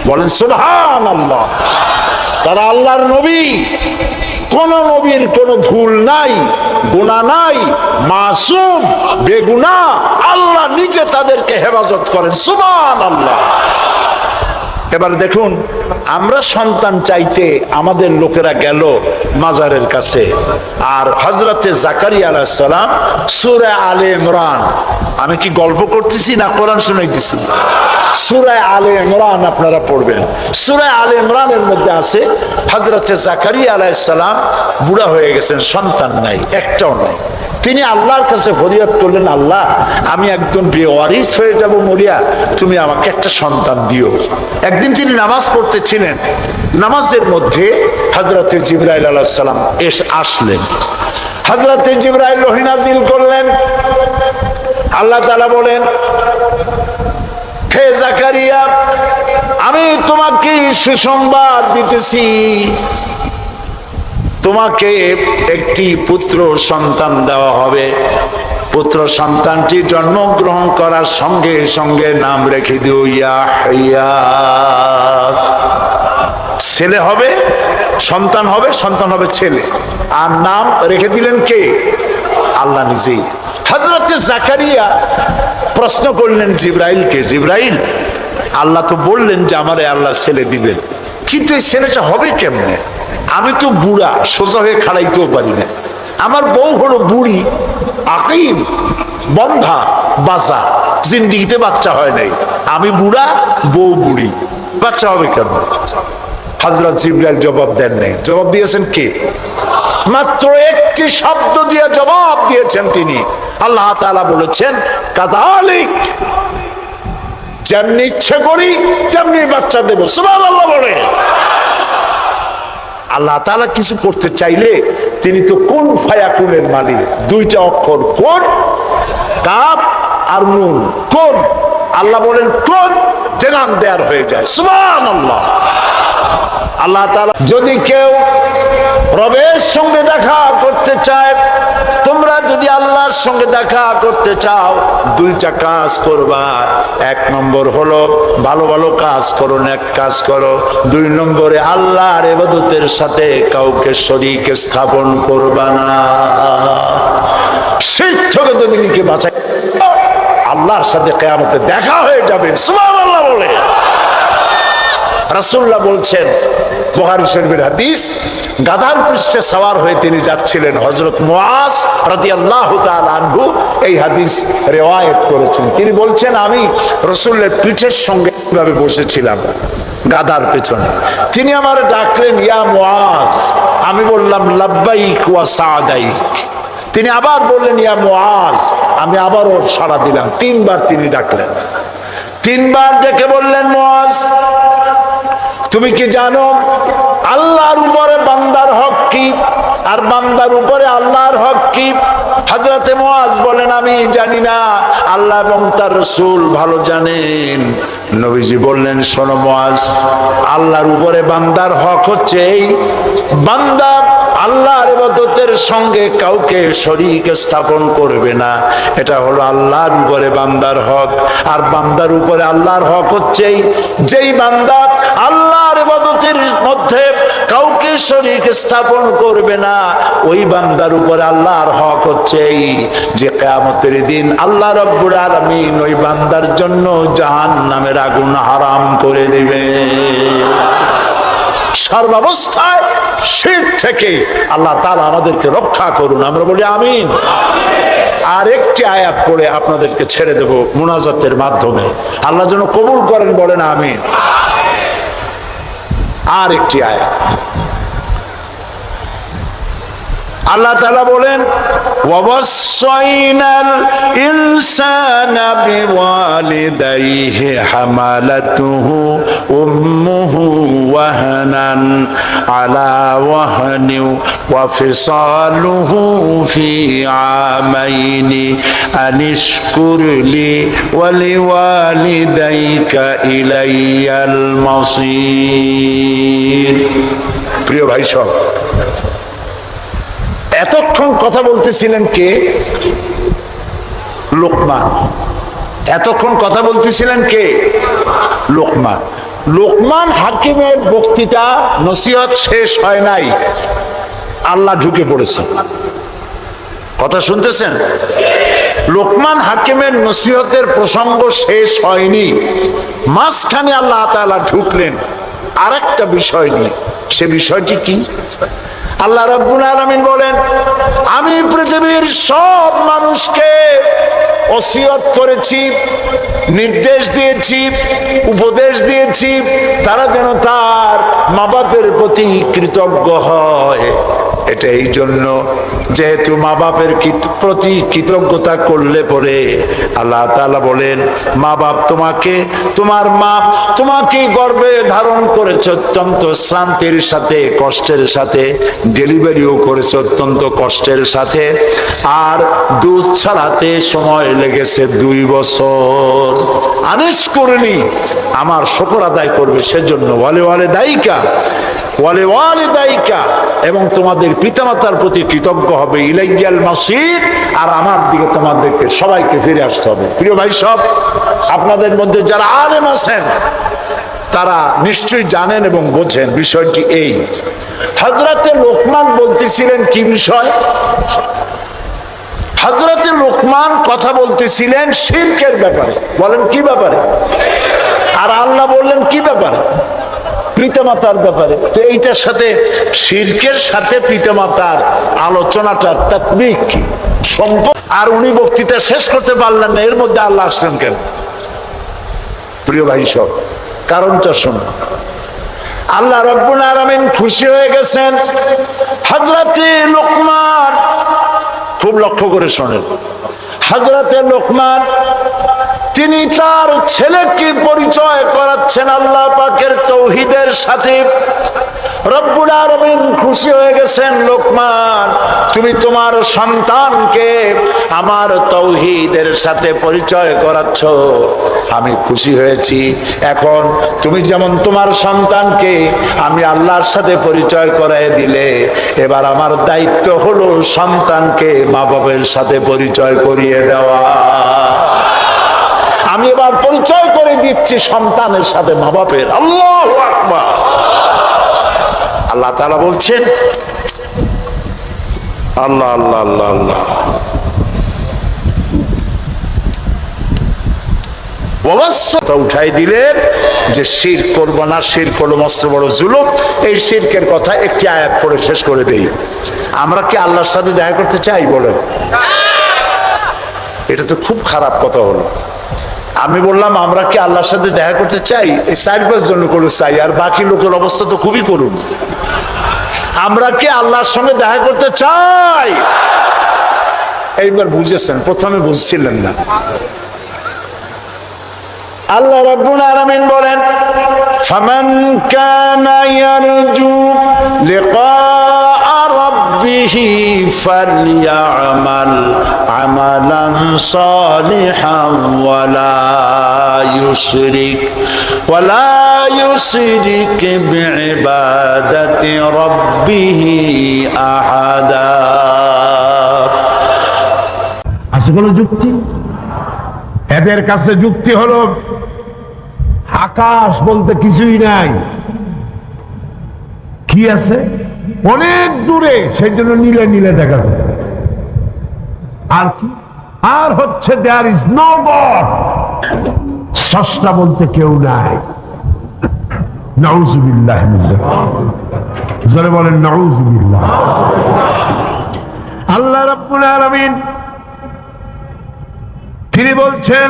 বলেন সুবহানাল্লাহ। তারা আল্লাহর নবী, কোন নবীর কোনো ভুল নাই, গুনাহ নাই, মাসুম, বেগুনাহ। আল্লাহ নিজে তাদেরকে হেফাজত করেন, সুবহানাল্লাহ। এবার দেখুন, আমরা সন্তান চাইতে আমাদের লোকেরা গেল মাজারের কাছে, আর হযরতে জাকারিয়া আলাইহিস সালাম সূরা আলে ইমরান, আমি কি গল্প করতেছি না কোরআন শুনাইতেছি? সূরা আলে ইমরান আপনারা পড়বেন। সূরা আলে ইমরানের মধ্যে আছে হযরতে জাকারিয়া আলাইহিস সালাম বুড়া হয়ে গেছেন, সন্তান নাই, একটাও নাই। তিনি আল্লাহর কাছে ফরিয়াদ করলেন, আল্লাহ আমি একদম বেওয়ারিস হয়ে যাব মরিয়া, তুমি আমাকে একটা সন্তান দিও। একদিন তিনি নামাজ পড়তেছিলেন, নামাজের মধ্যে হযরতে জিবরাইল আলাইহিস সালাম আসলেন। হযরতে জিবরাইল ওহী নাযিল করলেন। আল্লাহ তাআলা বলেন, হে জাকারিয়া, আমি তোমাকে সুসংবাদ দিতেছি, তোমাকে একটি পুত্র সন্তান দেওয়া হবে। পুত্র সন্তানটি জন্মগ্রহণ করার সঙ্গে সঙ্গে নাম রেখে দিও ইয়াহইয়া। ছেলে হবে, সন্তান হবে, সন্তান হবে ছেলে। আর নাম রেখে দিলেন কে? আল্লাহ নিজেই। হযরতে জাকারিয়া প্রশ্ন করলেন জিবরাইলকে, জিবরাইল, আল্লাহ তো বললেন যে আমারে আল্লাহ ছেলে দিবেন, কিন্তু এই ছেলেটা হবে কেমনে? আমি তো বুড়া, সোজা হয়ে খাড়াইতেও পারি না। আমার বউ হলো বুড়ি, আকিম, বন্ধা, বাঁচা, জিন্দিগিতে বাচ্চা হয় নাই। আমি বুড়া, বউ বুড়ি, বাচ্চা হবে কেন? হযরত জিবরাইল জবাব দেন নাই। জবাব দিয়েছেন কে? মাত্র একটি শব্দ দিয়ে জবাব দিয়েছেন তিনি। আল্লাহ তাআলা বলেছেন, কাযালিক, যেমনি ইচ্ছে করি তেমনি বাচ্চা দেব। সুবহানাল্লাহ বলে। আল্লাহ তাআলা কিছু করতে চাইলে তিনি তো কুন ফায়াকুনের মালিক। দুইটা অক্ষর, কোন, কাফ আর নুন, কোন। আল্লাহ বলেন কোন, জানান দেয়ার হয়ে যায়। সুবহানাল্লাহ। আল্লাহ তাআলা যদি কেউ রবের সঙ্গে দেখা করতে চায়, তোমরা যদি আল্লাহর সঙ্গে দেখা করতে চাও, দুইটা কাজ করবা। এক নম্বর হলো ভালো ভালো কাজ করো, নেক কাজ করো। দুই নম্বরে আল্লাহর ইবাদতের সাথে কাউকে শরীক স্থাপন করবা না। শিরক থেকে যদি নিজেকে বাঁচাই, আল্লাহর সাথে কিয়ামতে দেখা হয়ে যাবে। সুবহানাল্লাহ বলে। রাসূলুল্লাহ বলছেন, বুখারী শরীফের হাদিস, গাধার পৃষ্ঠে সওয়ার হয়ে তিনি যাচ্ছিলেন। হযরত মুআজ রাদিয়াল্লাহু তাআলা আনহু এই হাদিস রিওয়ায়াত করেছেন। তিনি বলছেন, আমি রাসূলের পিঠের সঙ্গে ভাবে বসেছিলাম গাধার পেছনে। তিনি আমারে ডাকলেন, ইয়া মুআজ। আমি বললাম, লাব্বাইক ওয়া সাদাইক। তিনি আবার বললেন, ইয়া মুআজ। আমি আবারও সাড়া দিলাম। তিনবার তিনি ডাকলেন। তিনবার ডেকে বললেন, মুআজ, তুমি কি জানো আল্লাহর উপরে বান্দার হক কি, আর বান্দার উপরে আল্লাহর হক কি? হযরতে মুআজ বলেন, আমি জানি না, আল্লাহ এবং তার রাসূল ভালো জানেন। নবীজি বললেন, শোনো মুআজ, আল্লাহর উপরে বান্দার হক হচ্ছে এই, বান্দা আল্লাহর ইবাদতের সঙ্গে কাউকে শরীক স্থাপন করবে না। এটা হলো আল্লাহর উপরে বান্দার হক। আর বান্দার উপরে আল্লাহর হক হচ্ছে যেই বান্দা আল্লাহর ইবাদতের মধ্যে কাউকে শরীক স্থাপন করবে না, ওই বান্দার উপরে আল্লাহর হক হচ্ছে যে কিয়ামতের দিন আল্লাহ রাব্বুল আলামিন ওই বান্দার জন্য জাহান্নামের আগুন হারাম করে দিবে। সর্বাবস্থায় শিরক থেকে আল্লাহ তাআলা আমাদেরকে রক্ষা করুন। আমরা বলি আমিন। আর একটি আয়াত পড়ে আপনাদেরকে ছেড়ে দেব মুনাজাতের মাধ্যমে, আল্লাহ যেন কবুল করেন, বলেন আমিন। আর একটি আয়াত, আল্লাহ তাআলা বলেন, ওয়াসাইনাল ইনসানা বিওয়ালিদাইহি হামালাতুহু উম্মুহু ওয়াহানান আলা ওয়াহনি ওয়া ফিসালুহু ফি আমাইনি আনিশকুর লি ওয়া লিওয়ালিদাইকা ইলাইয়াল মাসির। প্রিয় ভাই সব, এতক্ষণ কথা বলতেছিলেন কে? লোকমান। এতক্ষণ কথা বলতেছিলেন কে? লোকমান। লোকমান হাকিমের বক্তৃতা নসিহত শেষ হয় নাই, আল্লাহ ঢুকে পড়েছে। কথা শুনতেছেন? লোকমান হাকিমের নসিহতের প্রসঙ্গ শেষ হয়নি, মাঝখানে আল্লাহ তাআলা ঢুকলেন আরেকটা বিষয় নিয়ে। সে বিষয়টি কি? আল্লাহ রাব্বুল আলামিন বলেন, আমি পৃথিবীর সব মানুষকে ওসিয়ত করেছি, নির্দেশ দিয়েছি, উপদেশ দিয়েছি, তারা যেন তার মা বাপের প্রতি কৃতজ্ঞ হয়। এটা এই জন্য, যেহেতু মা বাপের প্রতি কৃতজ্ঞতা করলে পরে আল্লাহ তাআলা বলেন, মা বাপ তোমাকে, তোমার মা তোমাকে গর্ভে ধারণ করেছে অত্যন্ত শ্রান্তির সাথে, কষ্টের সাথে, ডেলিভারিও করেছে অত্যন্ত কষ্টের সাথে, আর দুধ ছাড়াতে সময় লেগেছে 2 বছর। আনিস করেনি, আমার শুকর আদায় করবে সেজন্য ওয়ালে দায়িকা, এবং তোমাদের পিতামাতার প্রতি কৃতজ্ঞ হবে। ইলাইয়াল মাসির, আর আমার দিকে তোমাদেরকে সবাইকে ফিরে আসতে হবে। প্রিয় ভাই সব, আপনাদের মধ্যে যারা আলেম আছেন তারা নিশ্চয়ই জানেন এবং বোঝেন বিষয়টি এই। হযরতে লোকমান বলতেছিলেন কি বিষয়? হযরতে লোকমান কথা বলতেছিলেন শিরকের ব্যাপারে। বলেন কি ব্যাপারে? আর আল্লাহ বললেন কি ব্যাপারে? পিতামাতার ব্যাপারে। তো এইটার সাথে, শিরকের সাথে পিতামাতার আলোচনাটা তাকবীর কি সম্পর্ক? আর উনি বক্তৃতা শেষ করতে পারলেন না, এর মধ্যে আল্লাহ আসলেন কেন? প্রিয় ভাই সব, কারণটা শুনুন। আল্লাহ রাব্বুল আলামিন খুশি হয়ে গেছেন হযরতে লোকমান। খুব লক্ষ্য করে শোনেন, হযরতে লোকমান তিনি তার ছেলেকে পরিচয় করাচ্ছেন আল্লাহ পাকের তৌহিদের সাথে। রব্বুল আলামিন খুশি হয়ে গেছেন, লোকমান তুমি তোমার সন্তানকে আমার তৌহিদের সাথে পরিচয় করাচ্ছ, আমি খুশি হয়েছি। এখন তুমি যেমন তোমার সন্তানকে আমি আল্লাহর সাথে পরিচয় করায় দিলে, এবার আমার দায়িত্ব হলো সন্তানকে মা বাবার সাথে পরিচয় করিয়ে দেওয়া। আমি এবার পরিচয় করে দিচ্ছি সন্তানের সাথে মা বাপের। আল্লাহু আকবার। আল্লাহ তাআলা বলছেন, আল্লাহ আল্লাহ আল্লাহ আল্লাহ, অবশ্যই উঠাই দিলেন যে শিরক করব না, শিরক হলো মস্ত বড় জুলুম। এই শিরকের কথা একটি আয়াত পড়ে শেষ করে দেই। আমরা কি আল্লাহর সাথে দেখা করতে চাই? বলেন, এটা তো খুব খারাপ কথা হলো। আমি বললাম আমরা কি আল্লাহর সাথে দেখা করতে চাই? এই 4-5 জন করে চাই, আর বাকি লোকের অবস্থা তো খুবই করুন। আমরা কি আল্লাহর সঙ্গে দেখা করতে চাই? এইবার বুঝেছেন, প্রথমে বুঝছিলেন না। আল্লাহ রাব্বুল আলামিন বলেন, ফামান কানা ইয়ারজু লিকা রাব্বিহি ফালইআমাল আমালান সালিহান ওয়ালা ইউশরিক বিইবাদাতি রাব্বিহি আহাদা। আছে কোনো যুক্তি? এদের কাছে যুক্তি হলো আকাশ বলতে কিছুই নাই। কি আছে? অনেক দূরে, সেই জন্য নীলে নীলে দেখা যায়। আর কি? আর হচ্ছে দেয়ার ইজ নো গড, স্রষ্টা বলতে কেউ নাই। নাউযুবিল্লাহ মিন যালিক। যারা বলেন নাউযুবিল্লাহ। আল্লাহ রাব্বুল আলামিন তিনি বলছেন,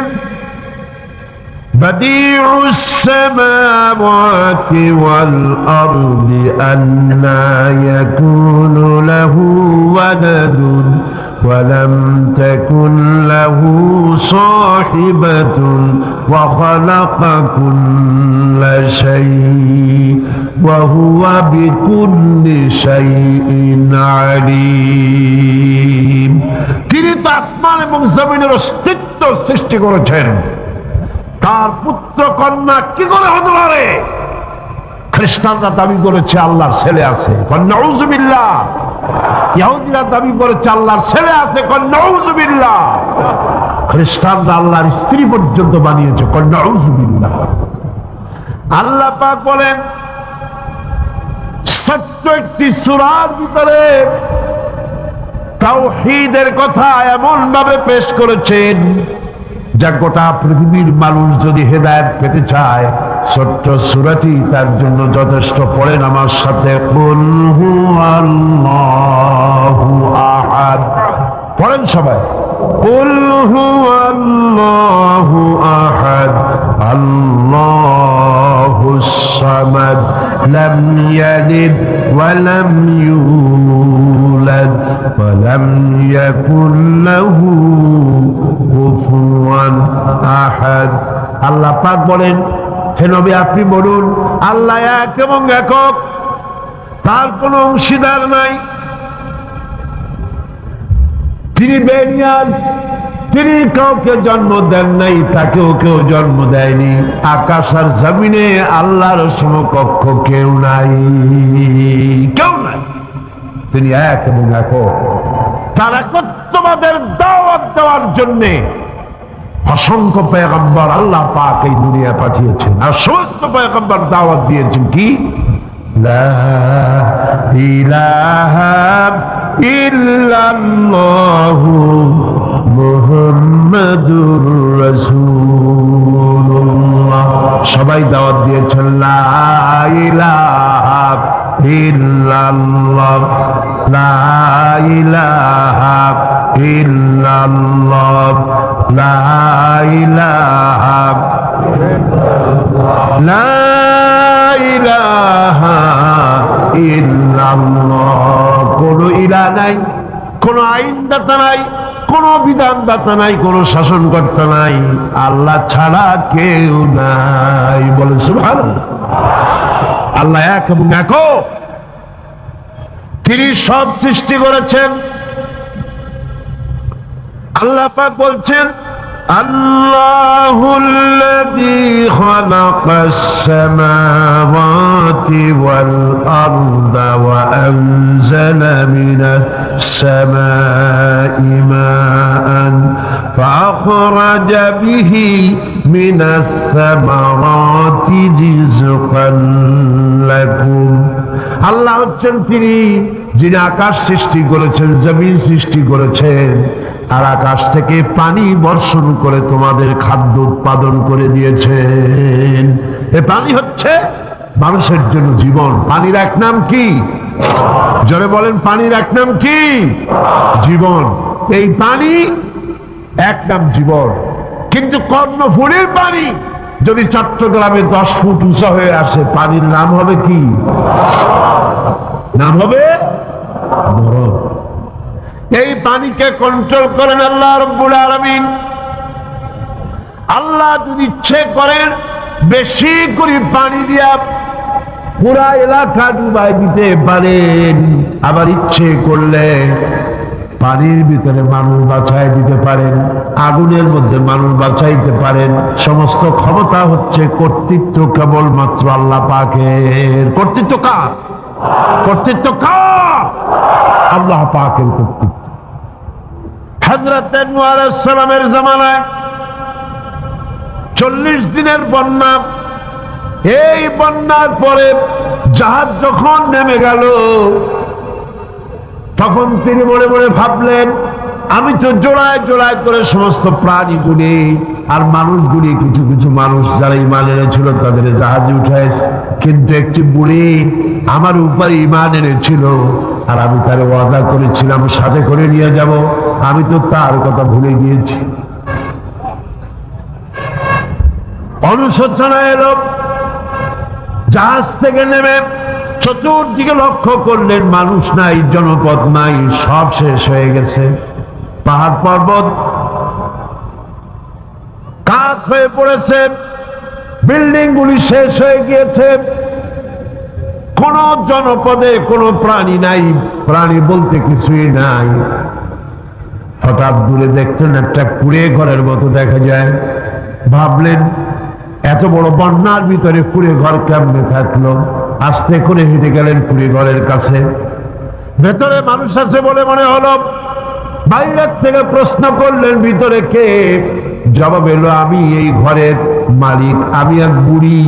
বাদিউস সামাওয়াতি ওয়াল আরদি আন্না ইয়াকুনু লাহু ওয়ালাদুন ওয়া লাম তাকুন লাহু সাহিবাতুন ওয়া খালাকা কুল্লা শাইইন ওয়া হুয়া বিকুল্লি শাইইন আলীম। তিনি তো আসমান এবং জমিনের অস্তিত্ব সৃষ্টি করেছেন, তার পুত্র কন্যা কি করে হতে পারে? খ্রিস্টানরা দাবি করেছে আল্লাহর ছেলে আছে, নাউযুবিল্লাহ। ইহুদিরা দাবি করেছে আল্লাহর ছেলে আছে, নাউযুবিল্লাহ। খ্রিস্টানরা আল্লাহর স্ত্রী পর্যন্ত বানিয়েছে, নাউযুবিল্লাহ। আল্লাহ পাক বলেন ছোট্ট একটি সূরার ভিতরে তাওহীদের কথা এমন ভাবে পেশ করেছেন যা গোটা পৃথিবীর মানুষ যদি হেদায়েত পেতে চায় ছোট্ট সূরাটি তার জন্য যথেষ্ট। পড়েন আমার সাথে, কুল হুয়াল্লাহু আহাদ। পড়েন সবাই, কুল হুয়াল্লাহু আহাদ আল্লাহুস সামাদ লাম ইয়ালিদ ওয়া লাম ইউলাদ ওয়া লাম ইয়াকুল লাহু কুফুয়ান আহাদ। আল্লাহ পাক বলেন, হে নবী আপনি বলুন আল্লাহ এক এবং একক, তার কোনো অংশীদার নাই, তিনি বেনিয়াজ, তিনি কাউকে জন্ম দেন নাই, তাকেও কেউ জন্ম দেয়নি। আকাশ আর জমিনে আল্লাহর সমকক্ষ কেউ নাই, কেউ নাই, তিনি এক এবং একক। তার একত্ববাদের দাওয়াত দেওয়ার জন্যে অসংখ্য পয়গম্বর আল্লাহ পাক এই দুনিয়া পাঠিয়েছেন, আর সমস্ত পয়গম্বর দাওয়াত দিয়েছেন কি, লা ইলাহা ইল্লাল্লাহু মুহাম্মাদুর রাসূলুল্লাহ। সবাই দাওয়াত দিয়েছেন লা ইলাহা ইল্লাল্লাহ, লা ইলাহা ইল্লাল্লাহ, লা ইলাহা লা ইলাহা ইল্লাল্লাহ। কোন ইলাহ নাই, কোন আইনদাতা নাই, কোন বিধানদাতা নাই, কোন শাসনকর্তা নাই, আল্লাহ ছাড়া কেউ নাই। বলেন সুবহানাল্লাহ। আল্লাহ এক এবং একক, তিনি সব সৃষ্টি করেছেন। আল্লাহ পাক বলছেন, আল্লাহুল্লাযী খালাকাস সামাওয়াতি ওয়াল আরদা ওয়া আনজালা মিনাস সামাই মাআন ফাআখরাজা বিহি মিনাস সামারাতি রিজকান লাকুম। আল্লাহ হচ্ছেন তিনি যিনি আকাশ সৃষ্টি করেছেন, জমিন সৃষ্টি করেছেন, আর আকাশ থেকে পানি বর্ষণ করে তোমাদের খাদ্য উৎপাদন করে দিয়েছেন। এ পানি হচ্ছে মানুষের জন্য জীবন। পানির এক নাম কি? জোরে বলেন, পানির এক নাম কি? জীবন। এই পানি এক নাম জীবন। কিন্তু কর্ণফুলীর পানি যদি চট্টগ্রামে 10 ফুট উঁচা হয়ে আসে, পানির নাম হবে কি? নাম হবে মরণ। এই পানিকে কন্ট্রোল করেন আল্লাহ রাব্বুল আলামিন। আল্লাহ যদি ইচ্ছে করেন বেশি করে পানি দিয়া পুরা এলাকা ডুবাই দিতে পারেন, আবার ইচ্ছে করলে পানির ভিতরে মানুষ বাঁচাই দিতে পারেন, আগুনের মধ্যে মানুষ বাঁচাইতে পারেন। সমস্ত ক্ষমতা হচ্ছে, কর্তৃত্ব কেবলমাত্র আল্লাহ পাকের। কর্তৃত্ব কার? কর্তৃত্ব কার? আল্লাহ পাকের কর্তৃত্ব। হযরত নূহ আলাইহিস সালামের জামানায় 40 দিনের বন্যা। এই বন্যার পরে জাহাজ যখন নেমে গেল, তখন তিনি মনে মনে ভাবলেন, আমি তো জোড়ায় জোড়ায় করে সমস্ত প্রাণীগুলি আর মানুষগুলি, কিছু কিছু মানুষ যারা ঈমান এনেছিল তাদের জাহাজে উঠাইছে, কিন্তু একটি বুড়ি আমার উপর ঈমান এনেছিল, আর আমি তার ওয়াদা করেছিলাম সাথে করে নিয়ে যাব, আমি তো তার কথা ভুলে গিয়েছি। অনুশোচনা এলো। জাহাজ থেকে নেমে চতুর্দিকে লক্ষ্য করলেন, মানুষ নাই, জনপদ নাই, সব শেষ হয়ে গেছে। পাহাড় পর্বত কাত হয়ে পড়েছে, বিল্ডিং গুলি শেষ হয়ে গিয়েছে, কোন জনপদে কোনো প্রাণী নাই, প্রাণী বলতে কিছুই নাই। হঠাৎ দূরে দেখতেন একটা কুড়ে ঘরের মতো দেখা যায়। ভাবলেন, এত বড় বন্যার ভিতরে কুড়ে ঘর কেমনে থাকলো? আস্তে করে হেঁটে গেলেন কুড়ে ঘরের কাছে। ভেতরে মানুষ আছে বলে মনে হলো। বাইরের থেকে প্রশ্ন করলেন, ভিতরে কে? জবাব এলো, আমি এই ঘরের মালিক, আমি এক বুড়ি।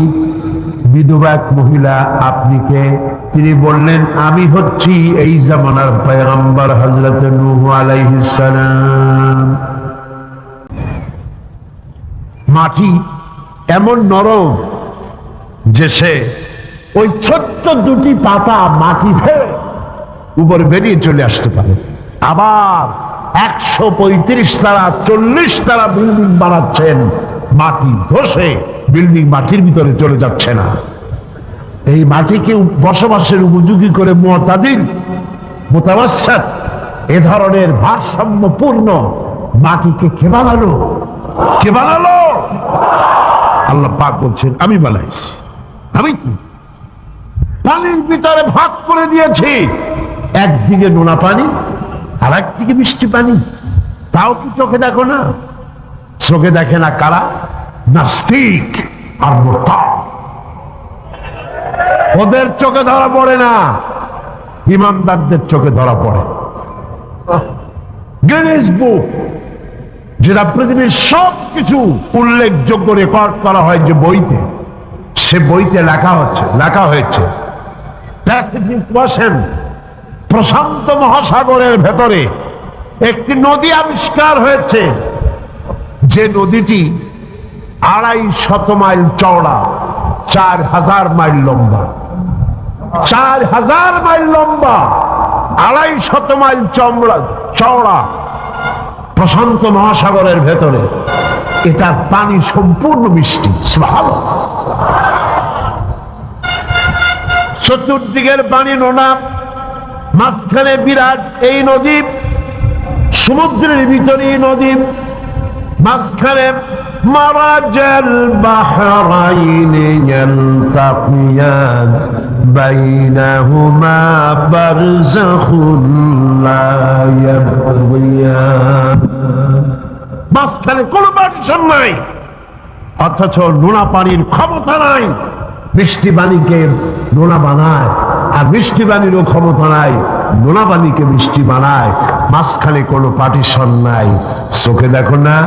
বিধবা এক মহিলা, আপনি কে? তিনি বললেন, আমি হচ্ছি এই জামানার পয়গম্বর হযরত নূহ আলাইহিস সালাম। মাটি এমন নরম যে সে ওই ছোট্ট দুটি পাতা মাটি ফেলে উপরে বেরিয়ে চলে আসতে পারে। আবার 135 তারা 40 তারা বিল্ডিং বানাচ্ছেন, মাটি ধসে বিল্ডিং মাটির ভিতরে চলে যাচ্ছে না। এই মাটিকে বসবাসের উপযোগী করে মুতাদিল মুতাওয়াসসাত এ ধরনের ভারসাম্যপূর্ণ মাটিকে কে বানালো? কে বানালো? আল্লাহ পাক বলছেন, আমি বানাইছি। আমি কি পানির ভিতরে ভাগ করে দিয়েছি, একদিকে নোনা পানি আর একদিকে মিষ্টি পানি। তাও কি চোখে দেখো না? চোখে দেখে না কারা? নাস্তিক আর মুরতাদ। ওদের চোখে ধরা পড়ে না, ইমানদারদের চোখে ধরা পড়ে। গিনেস বুক, যেটা পৃথিবীর সবকিছু উল্লেখযোগ্য রেকর্ড করা হয় যে বইতে, সে বইতে লেখা হয়েছে প্যাসিফিক ওশেন, প্রশান্ত মহাসাগরের ভেতরে একটি নদী আবিষ্কার হয়েছে, যে নদীটি 250 মাইল চওড়া, 4000 মাইল লম্বা। 4000 মাইল লম্বা, 250 মাইল চওড়া প্রশান্ত মহাসাগরের ভেতরে। এটার পানি সম্পূর্ণ মিষ্টি। সুবহানাল্লাহ। চতুর্দিকের পানি নোনা, মাঝখানে বিরাট এই নদী, সমুদ্রের ভিতরে নদী, মাঝখানে মারাজাল বাহরাইনি ইয়ালতাকিয়ান বাইনাহুমা বারযাখুন লা ইয়াবগিয়ান। মাঝখানে কোনো পার্টিশন নাই, অথচ নোনা পানির ক্ষমতা নাই মিষ্টি পানিকে নোনা বানায়, আর মিষ্টি পানিরও ক্ষমতা নাই নোনা পানিকে মিষ্টি বানায়। মাঝখানে কোনো পার্টিশন নাই, চোখে দেখো না?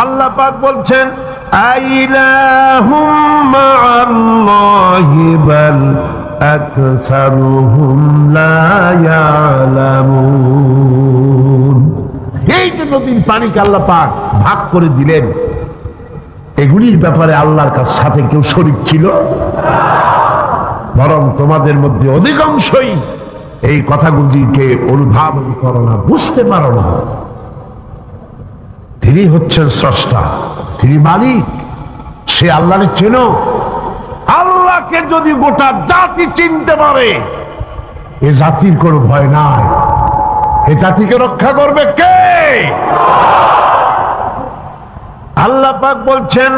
আল্লাহ পাক বলছেন, আইলাহুম মাআল্লাহি বাল আকসারুহুম লা ইয়ালামুন। এই যে নদীর পানিকে আল্লাহ পাক ভাগ করে দিলেন, এগুলির ব্যাপারে আল্লাহর সাথে কেউ শরীক ছিল? বরং তোমাদের মধ্যে অধিকাংশই এই কথাগুলিকে অনুধাবন করো না, বুঝতে পারো না। তিনি হচ্ছেন স্রষ্টা, তিনি মালিক, সে আল্লাহর চেনো। আল্লাহকে যদি গোটা জাতি চিনতে পারে, এ জাতির কোনো ভয় নাই। এ জাতিকে রক্ষা করবে কে? আল্লাহ পাক বলছেন,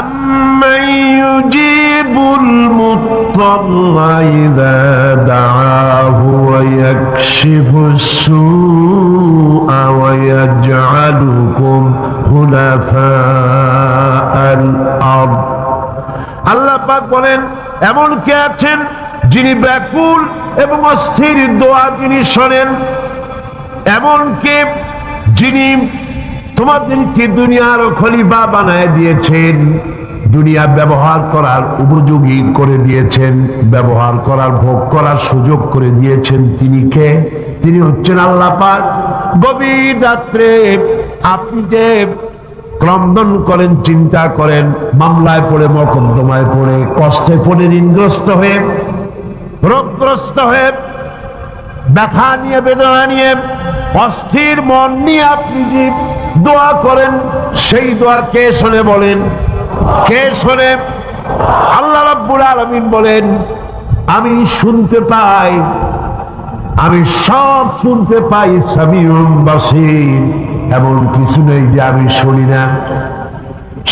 أَمَّنْ يُجِيبُ الْمُضْطَرَّ إِذَا دَعَاهُ وَيَكْشِفُ السُّوءَ وَيَجْعَلُكُمْ خُلَفَاءَ الْأَرْضِ। আল্লাহ পাক বলেন, এমন কে আছেন যিনি ব্যাকুল এবং অস্থির দোয়া যিনি শোনেন? এমন কে যিনি তোমাদেরকে দুনিয়ার খলিফা বানায় দিয়েছেন, দুনিয়া ব্যবহার করার উপযোগী করে দিয়েছেন, ব্যবহার করার ভোগ করার সুযোগ করে দিয়েছেন? তিনি কে? তিনি হচ্ছেন আল্লাহ পাক। গভীর রাত্রে আপনি যে ক্রন্দন করেন, চিন্তা করেন, মামলায় পড়ে, মকদ্দমায় পড়ে, কষ্টে পড়ে, ঋণগ্রস্ত হয়ে, রোগগ্রস্ত হয়ে, ব্যথা নিয়ে, বেদনা নিয়ে, অস্থির মন নিয়ে আপনি যে দোয়া করেন, সেই দোয়া কে শোনে বলেন? কে শোনে? আল্লাহ রাব্বুল আলামিন বলেন, আমি শুনতে পাই, আমি সব শুনতে পাই। সামিউন বাসীর, এমন কিছু নেই যে আমি শুনি না।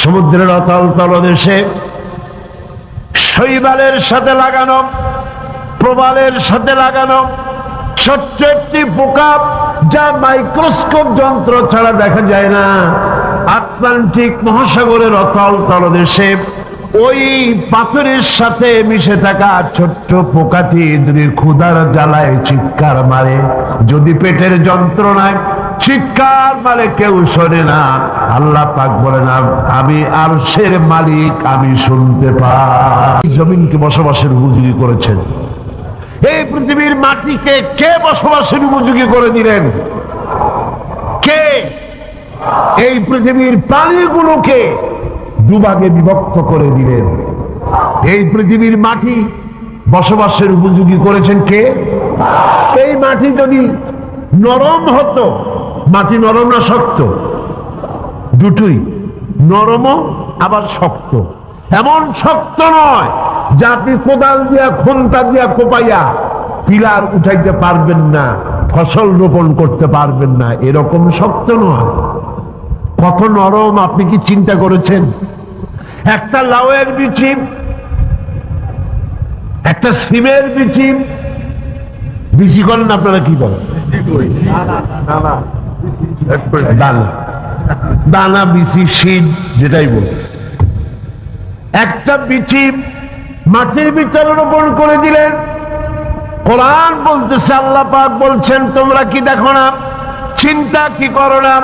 সমুদ্রের অতল তলদেশে শৈবালের সাথে লাগানো, প্রবালের সাথে লাগানো ছোট্ট একটি পোকা, যা মাইক্রোস্কোপ যন্ত্র ছাড়া দেখা যায় না, আটলান্টিক মহাসাগরের অতল তলদেশে ওই পাথরের সাথে মিশে থাকা ছোট্ট পোকাটি যদি ক্ষুধার জ্বালায় চিৎকার মারে, যদি পেটের যন্ত্রণায় চিৎকার মানে কেউ শোনে না। আল্লাহ পাক বলেন আমি আরশের মালিক, আমি শুনতে পাই। জমিনকে বসবাসের উপযোগী করেছেন। এই পৃথিবীর মাটিকে কে বসবাসের উপযোগী করে দিলেন? কে? এই পৃথিবীর প্রাণীগুলোকে দুভাগে বিভক্ত করে দিলেন। এই পৃথিবীর মাটি বসবাসের উপযোগী করেছেন কে? এই মাটি যদি নরম হতো, মাটি নরম না শক্ত? দুটোই, নরমও আবার শক্ত। এমন শক্ত নয় যে আপনি কোদাল দিয়া খুন্তা দিয়া কোপাইয়া পিলার উঠাইতে পারবেন না, ফসল রোপণ করতে পারবেন না, এরকম শক্ত নয়। কত নরম আপনি কি চিন্তা করেছেন? একটা লাউয়ের বিচি, একটা সিমের বিচি, বিচি করেন আপনারা কি বলেন? দানা, দানা বিচি শীত যেটাই বল, একটা বিচি মাটির ভিতরে রোপণ করে দিলেন। কোরআন বলতেছে, আল্লাহ পাক বলছেন তোমরা কি দেখো না, চিন্তা কি করো না,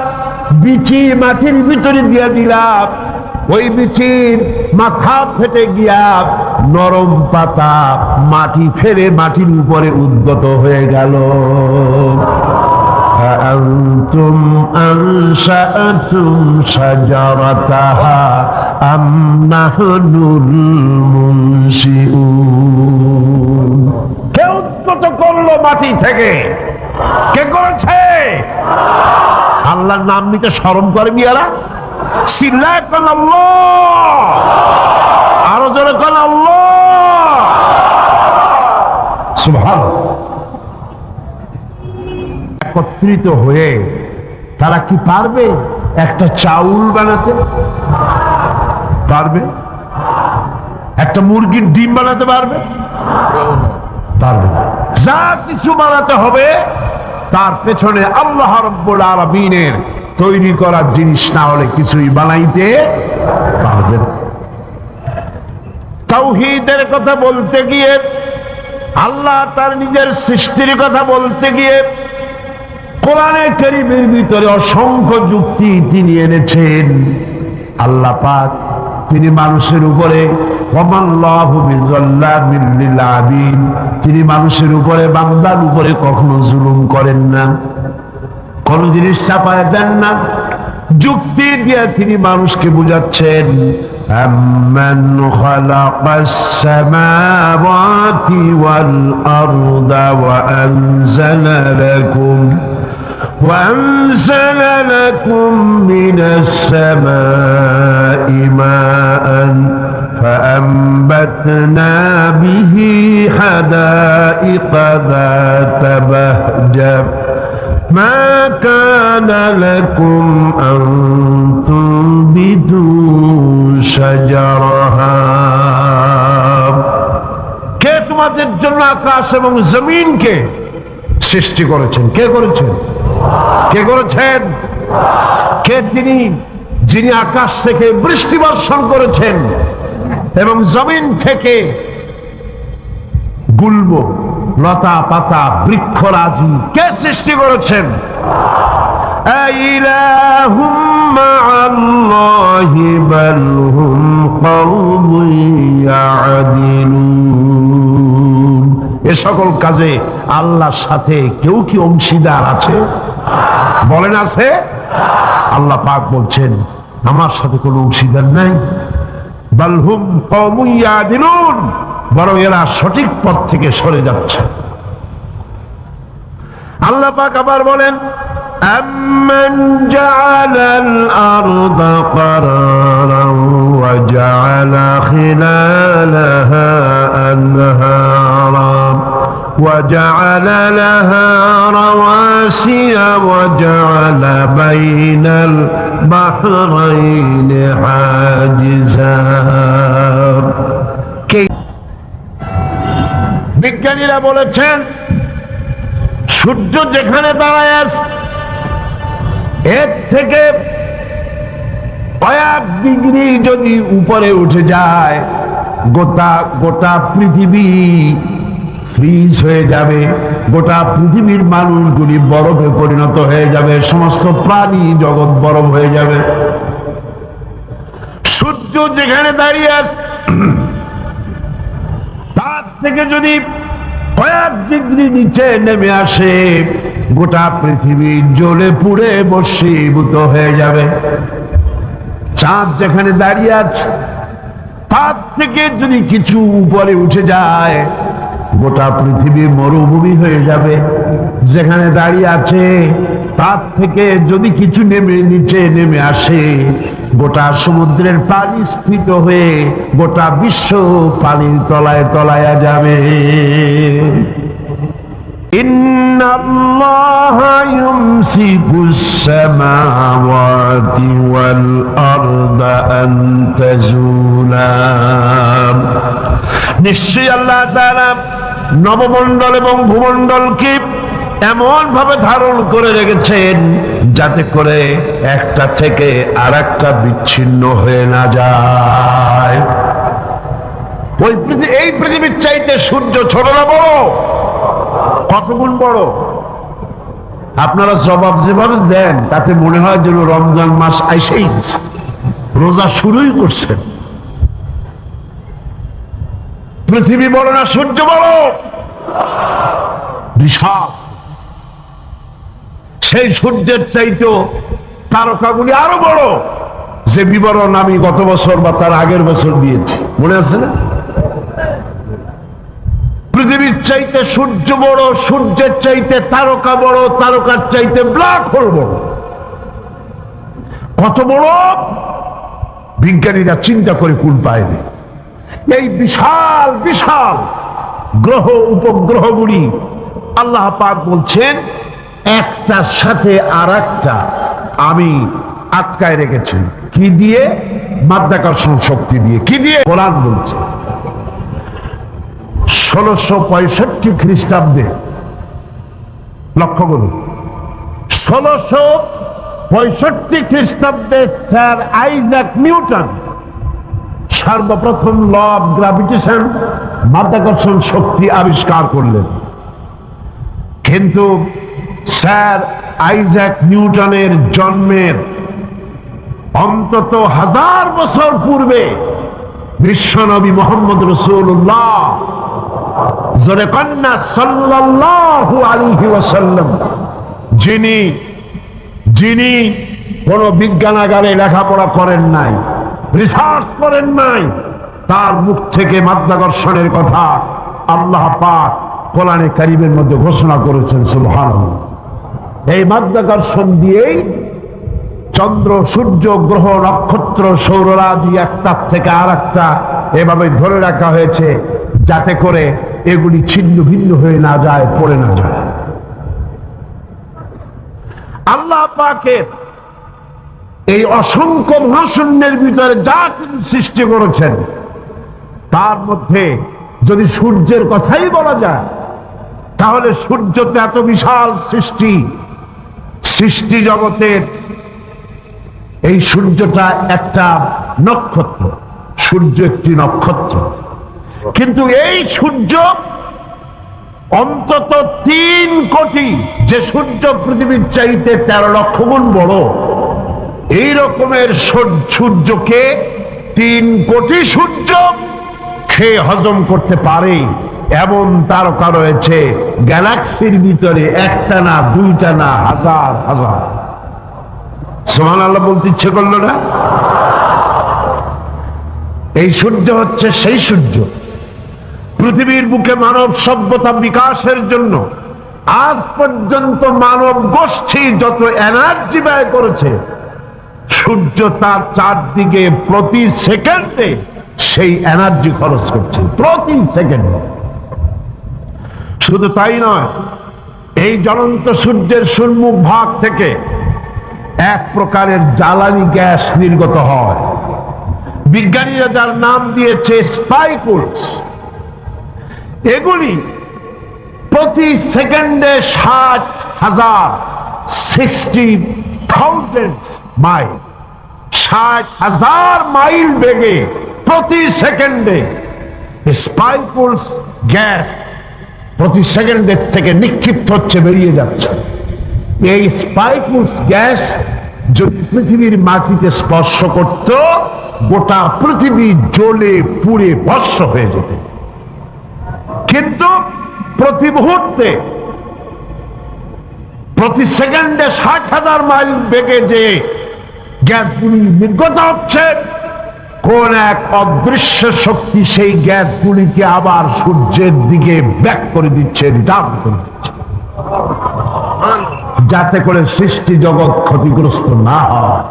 বিচি মাটির ভিতরে দিয়া দিলাম, ওই বিচির মাথা ফেটে গিয়া নরম পাতা মাটি ফেলে মাটির উপরে উদ্গত হয়ে গেল। أأنتم أنشأتم شجرتها أم نحن المنشئون? কে উদ্গত করলো মাটি থেকে? কে করেছে? আল্লাহর নাম নিতে শরম করে মিয়ারা? চিল্লায় কোন আল্লাহ, আরো জোরে কোন আল্লাহ। সুবহানাল্লাহ। একত্রিত হয়ে তারা কি পারবে একটা চাউল বানাতে? পারবে? একটা মুরগির ডিম বানাতে পারবে? পারবে না। যা কিছু বানাতে হবে তার পেছনে আল্লাহ রাব্বুল আলামিনের তৈরি করার জিনিস না হলে কিছুই বানাইতে পারবে না। তাওহীদের কথা বলতে গিয়ে, আল্লাহ তার নিজের সৃষ্টির কথা বলতে গিয়ে কোরআনে কারীমের ভিতরে অসংখ্য যুক্তি তিনি এনেছেন। আল্লাহ পাক তিনি মানুষের উপরে ওয়ামাল্লাহু বিযাল্লামিল লিল আবিদ, তিনি মানুষের উপরে বান্দার উপরে কখনো জুলুম করেন না, কোন জিনিস চাপায় দেন না। যুক্তি দিয়ে তিনি মানুষকে বুঝাচ্ছেন, আম্মান খালাকাস সামাওয়াতি ওয়াল আরদা ওয়া وأنزل لكم من السماء ماء فأنبتنا به حدائق ذات بهجة ما كان لكم أن تنبتوا شجرها। কে তোমাদের জন্য আকাশ এবং জমিনকে সৃষ্টি করেছেন? কে করেছেন? কে করেছেন? কে তিনি যিনি আকাশ থেকে বৃষ্টি বর্ষণ করেছেন এবং জমিন থেকে গুল্ম লতা পাতা বৃক্ষরাজি কে সৃষ্টি করেছেন? আইলাহুম মা'আল্লাহি বাল হুম কওমুন ইয়া'দিলুন। এ সকল কাজে আল্লাহর সাথে কেউ কি অংশীদার আছে? বলেন আছে? আল্লাহ পাক বলছেন আমার সাথে কোনো অংশীদার নাই। বাল হুম কওমুন ইয়া'দিলুন, বরং এরা সঠিক পথ থেকে সরে যাচ্ছে। আল্লাহ পাক আবার বলেন, আম্মান জাআলাল আরদা কারারান ওয়া জাআলা খিলালাহা আনহারা ওয়া জাআলা লাহা রাওয়াসিয়া ওয়া জাআলা বাইনাল বাহরাইনি হাজিজা। বিজ্ঞানীরা বলেছেন সূর্য যেখানে দাঁড়ায় আছে এর থেকে কয়েক ডিগ্রি যদি উপরে উঠে যায় গোটা পৃথিবী ফ্রিজ হয়ে যাবে। গোটা পৃথিবীর মানুষগুলি বরফে পরিণত হয়ে যাবে, সমস্ত প্রাণী জগৎ বরফ হয়ে যাবে। সূর্য যেখানে দাঁড়িয়ে আছে তার থেকে যদি কয়েক ডিগ্রি নিচে নেমে আসে, গোটা পৃথিবী জ্বলে পুড়ে ভস্মীভূত হয়ে যাবে। চাঁদ যেখানে দাঁড়িয়ে আছে তার থেকে যদি কিছু উপরে উঠে যায়, গোটা পৃথিবী মরুভূমি হয়ে যাবে। যেখানে দাঁড়িয়ে আছে তার থেকে যদি কিছু নিচে নেমে আসে, গোটা সমুদ্রের পানি স্ফীত হয়ে গোটা বিশ্ব পানির তলায় তলায়া যাবে। ইন্নাল্লাহা ইউমসিকুস সামাওয়াতি ওয়াল আরদা আন তাজুলা, নিশ্চয়ই আল্লাহ তাআলা নবমণ্ডল এবং ভূমণ্ডলকে এমন ভাবে ধারণ করে রেখেছেন যাতে করে একটা থেকে আর একটা বিচ্ছিন্ন হয়ে না যায়। এই পৃথিবীর চাইতে সূর্য ছোট না বড়? কত গুণ বড়? আপনারা জবাব যেভাবে দেন তাতে মনে হয় যেন রমজান মাস আইসেই রোজা শুরুই করছেন। পৃথিবী বড় না সূর্য বড়? বিশাল। সেই সূর্যের চাইতেও তারকাগুলি আরো বড়, যে বিবরণ আমি গত বছর বা তার আগের বছর দিয়েছি, মনে আছে না? পৃথিবীর চাইতে সূর্য বড়, সূর্যের চাইতে তারকা বড়, তারকার চাইতে ব্ল্যাক হোল বড়। কত বড় বিজ্ঞানীরা চিন্তা করে কুল পায়নি। এই বিশাল বিশাল গ্রহ উপগ্রহগুলি আল্লাহ পাক বলছেন একটার সাথে আর একটা আমি আটকায় রেখেছি। কি দিয়ে? মাধ্যাকর্ষণ শক্তি দিয়ে। কি দিয়ে? কোরআন বলছে 1665 খ্রিস্টাব্দে, লক্ষ্য করুন, 1665 খ্রিস্টাব্দে স্যার আইজাক নিউটন সর্বপ্রথম ল অফ গ্রাভিটেশন, মাধ্যাকর্ষণ শক্তি আবিষ্কার করলেন। কিন্তু স্যার আইজাক নিউটনের জন্মের অন্তত 1000 বছর পূর্বে বিশ্বনবী মুহাম্মদ রাসূলুল্লাহ জোরে কন্যা সাল্লাল্লাহু আলাইহি ওয়াসাল্লাম, যিনি কোন বিজ্ঞানাগারে লেখাপড়া করেন নাই, রিসার্চ করেন নাই, তার মুখ থেকে মাধ্যাকর্ষণের কথা আল্লাহ পাক কোরআনে কারীমের মধ্যে ঘোষণা করেছেন। সুবহানাল্লাহ। এই মাধ্যাকর্ষণ দিয়েই চন্দ্র, সূর্য, গ্রহ, নক্ষত্র, সৌররাজি একটার থেকে আর একটা এভাবে ধরে রাখা হয়েছে যাতে করে এগুলি ছিন্ন ভিন্ন হয়ে না যায়, পড়ে না যায়। আল্লাহ পাকের এই অসংখ্য মহাশূন্যের ভিতরে যা কিছু সৃষ্টি করেছেন তার মধ্যে যদি সূর্যের কথাই বলা যায়, তাহলে সূর্য তো এত বিশাল সৃষ্টি জগতের এই সূর্যটা একটা নক্ষত্র, সূর্য একটি নক্ষত্র। কিন্তু এই সূর্য অন্তত 3 কোটি, যে সূর্য পৃথিবীর চাইতে 13 লক্ষ গুণ বড়, এই রকমের সূর্যকে 3 কোটি সূর্য খেয়ে হজম করতে পারে এমন তারকা রয়েছে গ্যালাক্সির ভিতরে, একটা না, দুইটা না, হাজার হাজার। সুবহানাল্লাহ বলতে ইচ্ছে করলো না? এই সূর্য হচ্ছে সেই সূর্য পৃথিবীর বুকে মানব সভ্যতা বিকাশের জন্য আজ পর্যন্ত মানব গোষ্ঠী যত এনার্জি ব্যয় করেছে, সূর্য তার চারদিকে প্রতি সেকেন্ডে সেই এনার্জি খরচ করছে, প্রতি সেকেন্ডে। শুধু তাই নয়, এই জ্বলন্ত সূর্যের সম্মুখ ভাগ থেকে এক প্রকারের জ্বালানি গ্যাস নির্গত হয়, বিজ্ঞানীরা যার নাম দিয়েছে স্পাইকুলস। এগুলি প্রতি সেকেন্ডে 60,000 মাইল, 60,000 মাইল বেগে প্রতি সেকেন্ডে স্পাইকুলস গ্যাস প্রতি সেকেন্ডের থেকে নিক্ষিপ্ত হচ্ছে, বেরিয়ে যাচ্ছে। এই স্পাইকুলস গ্যাস যদি পৃথিবীর মাটিতে স্পর্শ করত, গোটা পৃথিবী জ্বলে পুড়ে ভস্ম হয়ে যেত। কিন্তু প্রতি মুহূর্তে, প্রতি সেকেন্ডে 60,000 মাইল বেগে যে গ্যাসগুলি নির্গত হচ্ছে, কোন এক অদৃশ্য শক্তি সেই গ্যাসগুলিকে আবার সূর্যের দিকে ব্যাক করে দিচ্ছে, রিটার্ন করে দিচ্ছে, যাতে করে সৃষ্টি জগৎ ক্ষতিগ্রস্ত না হয়।